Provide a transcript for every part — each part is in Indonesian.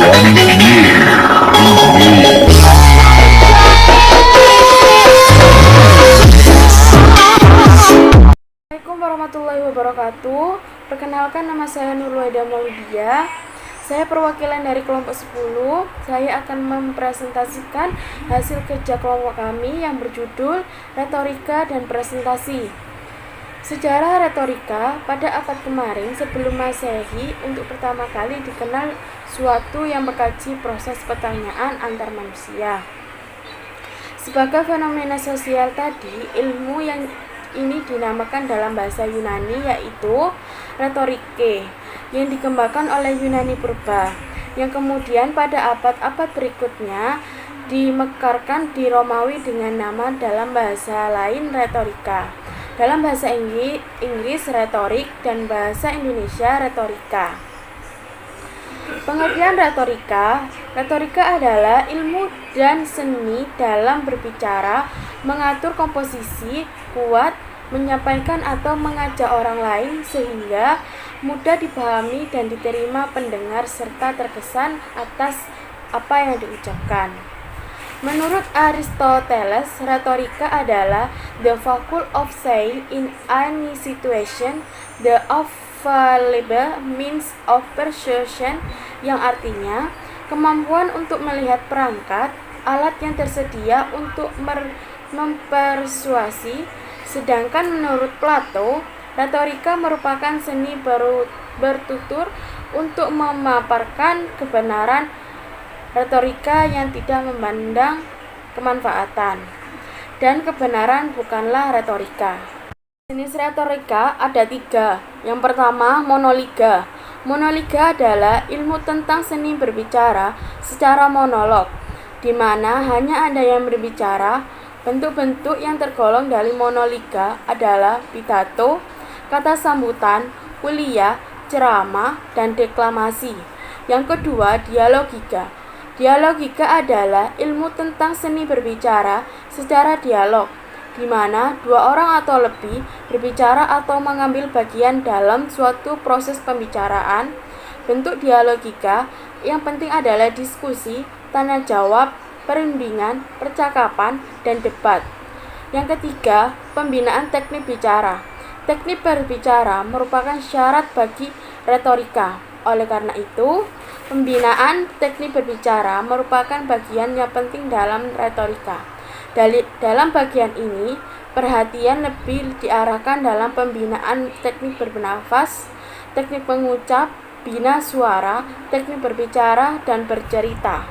Assalamualaikum warahmatullahi wabarakatuh. Perkenalkan, nama saya Nurwaida Maulidia. Saya perwakilan dari kelompok 10. Saya akan mempresentasikan hasil kerja kelompok kami yang berjudul Retorika dan Presentasi. Sejarah retorika pada abad kemarin sebelum Masehi untuk pertama kali dikenal suatu yang mengkaji proses pertanyaan antar manusia. Sebagai fenomena sosial tadi, ilmu yang ini dinamakan dalam bahasa Yunani yaitu retorike, yang dikembangkan oleh Yunani purba, yang kemudian pada abad-abad berikutnya dimekarkan di Romawi dengan nama dalam bahasa lain retorika. Dalam bahasa Inggris retorik dan bahasa Indonesia retorika. Pengertian retorika adalah ilmu dan seni dalam berbicara, mengatur komposisi, kuat, menyampaikan atau mengajak orang lain sehingga mudah dipahami dan diterima pendengar serta terkesan atas apa yang diucapkan. Menurut Aristoteles, retorika adalah the faculty of saying in any situation the available means of persuasion, yang artinya kemampuan untuk melihat perangkat alat yang tersedia untuk mempersuasi. Sedangkan menurut Plato, retorika merupakan seni bertutur untuk memaparkan kebenaran. Retorika yang tidak memandang kemanfaatan dan kebenaran bukanlah retorika. Jenis retorika ada 3. Yang pertama, monologa. Monologa adalah ilmu tentang seni berbicara secara monolog, di mana hanya ada yang berbicara. Bentuk-bentuk yang tergolong dari monologa adalah pidato, kata sambutan, kuliah, ceramah, dan deklamasi. Yang kedua, dialogika. Dialogika adalah ilmu tentang seni berbicara secara dialog, di mana 2 orang atau lebih berbicara atau mengambil bagian dalam suatu proses pembicaraan. Bentuk dialogika yang penting adalah diskusi, tanya jawab, perundingan, percakapan, dan debat. Yang ketiga, pembinaan teknik bicara. Teknik berbicara merupakan syarat bagi retorika. Oleh karena itu, pembinaan teknik berbicara merupakan bagian yang penting dalam retorika. Dalam bagian ini, perhatian lebih diarahkan dalam pembinaan teknik bernafas, teknik mengucap, bina suara, teknik berbicara, dan bercerita.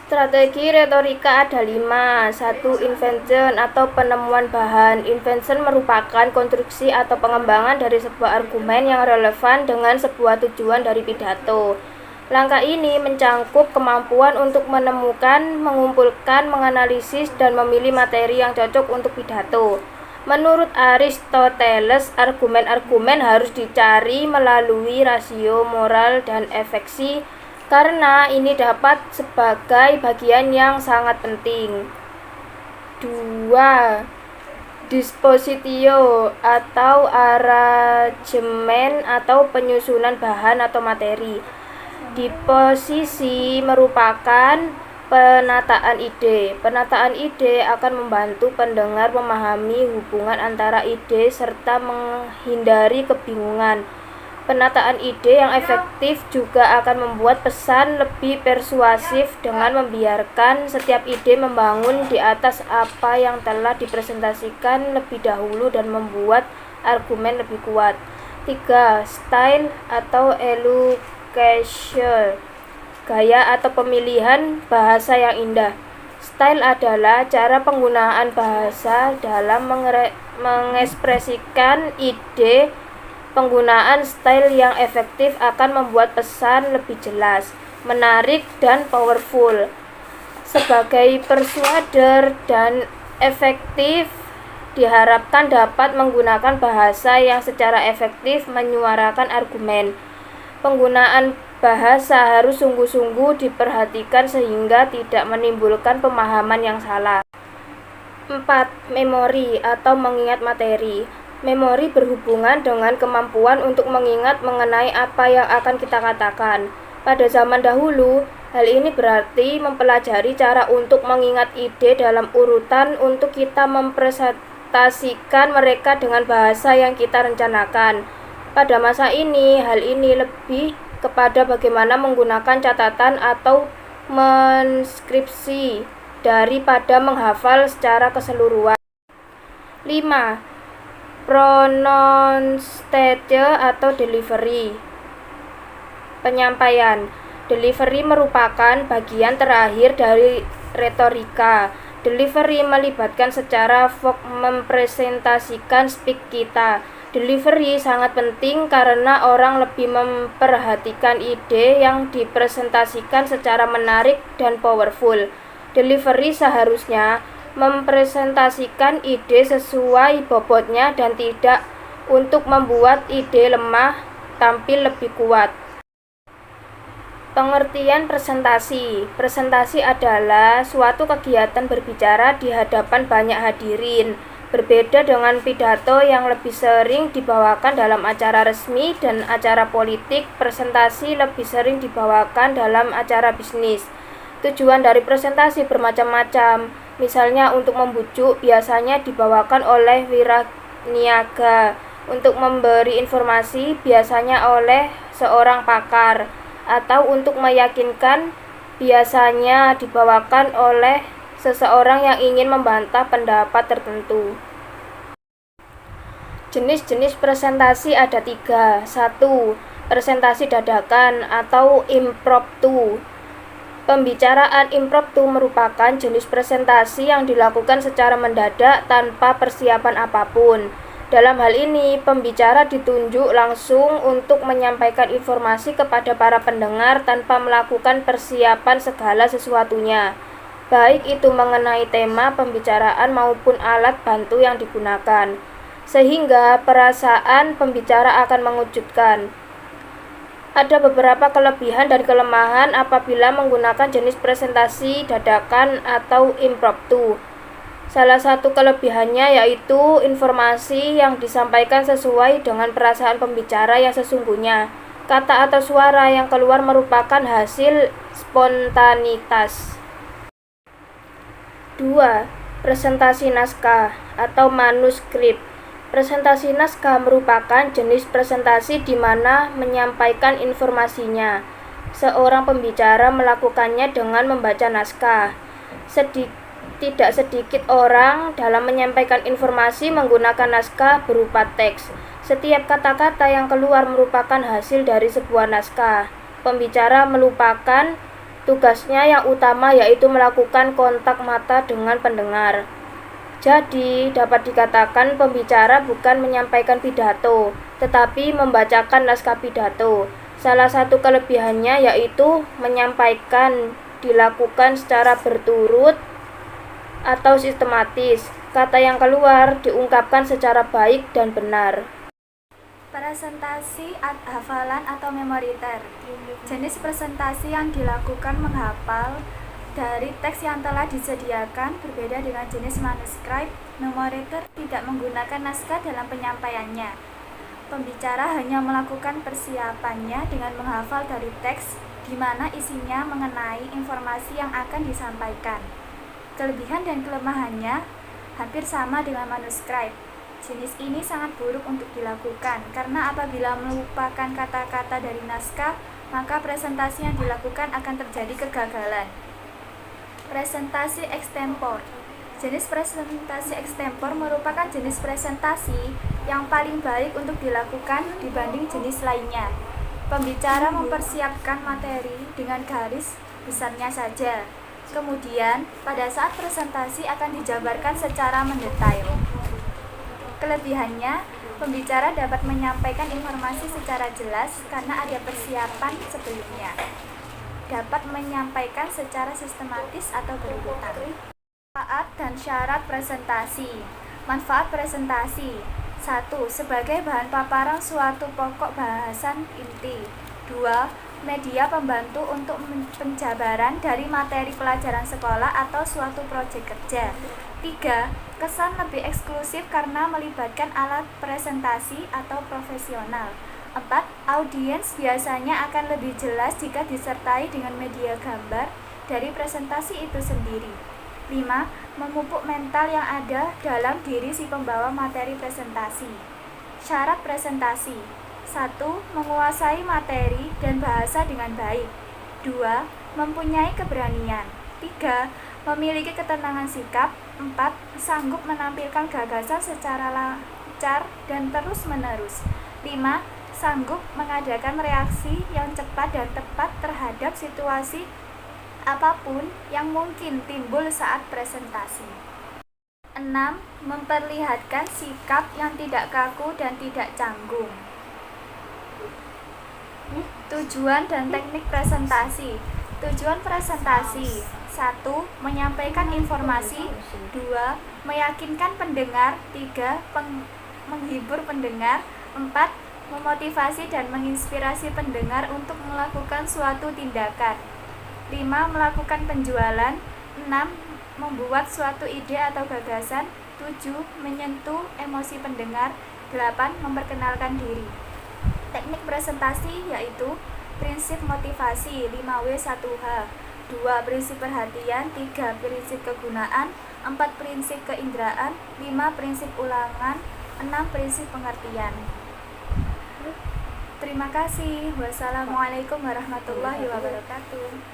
Strategi retorika ada 5. 1. Invention atau penemuan bahan. Invention merupakan konstruksi atau pengembangan dari sebuah argumen yang relevan dengan sebuah tujuan dari pidato. Langkah ini mencangkup kemampuan untuk menemukan, mengumpulkan, menganalisis, dan memilih materi yang cocok untuk pidato. Menurut Aristoteles, argumen-argumen harus dicari melalui rasio moral dan efeksi, karena ini dapat sebagai bagian yang sangat penting. 2. Dispositio atau arrangement atau penyusunan bahan atau materi. Disposisi merupakan penataan ide. Penataan ide akan membantu pendengar memahami hubungan antara ide serta menghindari kebingungan. Penataan ide yang efektif juga akan membuat pesan lebih persuasif dengan membiarkan setiap ide membangun di atas apa yang telah dipresentasikan lebih dahulu dan membuat argumen lebih kuat. 3. Style atau elocution, gaya atau pemilihan bahasa yang indah. Style adalah cara penggunaan bahasa dalam mengekspresikan ide. Penggunaan style yang efektif akan membuat pesan lebih jelas, menarik, dan powerful. Sebagai persuader dan efektif, diharapkan dapat menggunakan bahasa yang secara efektif menyuarakan argumen. Penggunaan bahasa harus sungguh-sungguh diperhatikan sehingga tidak menimbulkan pemahaman yang salah. 4. Memori atau mengingat materi. Memori berhubungan dengan kemampuan untuk mengingat mengenai apa yang akan kita katakan. Pada zaman dahulu, hal ini berarti mempelajari cara untuk mengingat ide dalam urutan untuk kita mempresentasikan mereka dengan bahasa yang kita rencanakan. Pada masa ini, hal ini lebih kepada bagaimana menggunakan catatan atau menskripsi daripada menghafal secara keseluruhan. 5. Pronunciation atau delivery. Penyampaian. Delivery merupakan bagian terakhir dari retorika. Delivery melibatkan secara mempresentasikan speak kita. Delivery sangat penting karena orang lebih memperhatikan ide yang dipresentasikan secara menarik dan powerful. Delivery seharusnya mempresentasikan ide sesuai bobotnya dan tidak untuk membuat ide lemah tampil lebih kuat. Pengertian presentasi. Presentasi adalah suatu kegiatan berbicara di hadapan banyak hadirin. Berbeda dengan pidato yang lebih sering dibawakan dalam acara resmi dan acara politik, presentasi lebih sering dibawakan dalam acara bisnis. Tujuan dari presentasi bermacam-macam. Misalnya untuk membujuk biasanya dibawakan oleh wiraniaga. Untuk memberi informasi biasanya oleh seorang pakar. Atau untuk meyakinkan biasanya dibawakan oleh seseorang yang ingin membantah pendapat tertentu. Jenis-jenis presentasi ada 3. 1. Presentasi dadakan atau impromptu. Pembicaraan impromptu merupakan jenis presentasi yang dilakukan secara mendadak tanpa persiapan apapun. Dalam hal ini, pembicara ditunjuk langsung untuk menyampaikan informasi kepada para pendengar tanpa melakukan persiapan segala sesuatunya, baik itu mengenai tema pembicaraan maupun alat bantu yang digunakan, sehingga perasaan pembicara akan mengejutkan. Ada beberapa kelebihan dan kelemahan apabila menggunakan jenis presentasi dadakan atau impromptu. Salah satu kelebihannya yaitu informasi yang disampaikan sesuai dengan perasaan pembicara yang sesungguhnya. Kata atau suara yang keluar merupakan hasil spontanitas. 2. Presentasi naskah atau manuskrip. Presentasi naskah merupakan jenis presentasi di mana menyampaikan informasinya. Seorang pembicara melakukannya dengan membaca naskah. Tidak sedikit orang dalam menyampaikan informasi menggunakan naskah berupa teks. Setiap kata-kata yang keluar merupakan hasil dari sebuah naskah. Pembicara melupakan tugasnya yang utama yaitu melakukan kontak mata dengan pendengar. Jadi, dapat dikatakan pembicara bukan menyampaikan pidato, tetapi membacakan naskah pidato. Salah satu kelebihannya yaitu menyampaikan dilakukan secara berturut atau sistematis. Kata yang keluar diungkapkan secara baik dan benar. Presentasi hafalan atau memoriter. Jenis presentasi yang dilakukan menghafal dari teks yang telah disediakan berbeda dengan jenis manuskrip. Memoriter tidak menggunakan naskah dalam penyampaiannya. Pembicara hanya melakukan persiapannya dengan menghafal dari teks di mana isinya mengenai informasi yang akan disampaikan. Kelebihan dan kelemahannya hampir sama dengan manuskrip. Jenis ini sangat buruk untuk dilakukan karena apabila melupakan kata-kata dari naskah, maka presentasi yang dilakukan akan terjadi kegagalan. Presentasi extempore. Jenis presentasi extempore merupakan jenis presentasi yang paling baik untuk dilakukan dibanding jenis lainnya. Pembicara mempersiapkan materi dengan garis besarnya saja. Kemudian, pada saat presentasi akan dijabarkan secara mendetail. Kelebihannya, pembicara dapat menyampaikan informasi secara jelas karena ada persiapan sebelumnya. Dapat menyampaikan secara sistematis atau berurutan. Manfaat dan syarat presentasi. Manfaat presentasi. 1. Sebagai bahan paparan suatu pokok bahasan inti. 2. Media pembantu untuk penjabaran dari materi pelajaran sekolah atau suatu proyek kerja. 3. Kesan lebih eksklusif karena melibatkan alat presentasi atau profesional. 4. Audiens biasanya akan lebih jelas jika disertai dengan media gambar dari presentasi itu sendiri. 5. Memupuk mental yang ada dalam diri si pembawa materi presentasi. Syarat presentasi: 1. Menguasai materi dan bahasa dengan baik. 2. Mempunyai keberanian. 3. Memiliki ketenangan sikap. 4. Sanggup menampilkan gagasan secara lancar dan terus-menerus. 5. Sanggup mengadakan reaksi yang cepat dan tepat terhadap situasi apapun yang mungkin timbul saat presentasi. 6. Memperlihatkan sikap yang tidak kaku dan tidak canggung. Tujuan dan teknik presentasi. Tujuan presentasi: 1. Menyampaikan informasi. 2. Meyakinkan pendengar. 3. Menghibur pendengar. 4. Memotivasi dan menginspirasi pendengar untuk melakukan suatu tindakan. 5. Melakukan penjualan. 6. Membuat suatu ide atau gagasan. 7. Menyentuh emosi pendengar. 8. Memperkenalkan diri. Teknik presentasi yaitu prinsip motivasi 5W1H, 2. Prinsip perhatian, 3. Prinsip kegunaan, 4. Prinsip keinderaan, 5. Prinsip ulangan, 6. Prinsip pengertian. Terima kasih. Wassalamualaikum warahmatullahi wabarakatuh.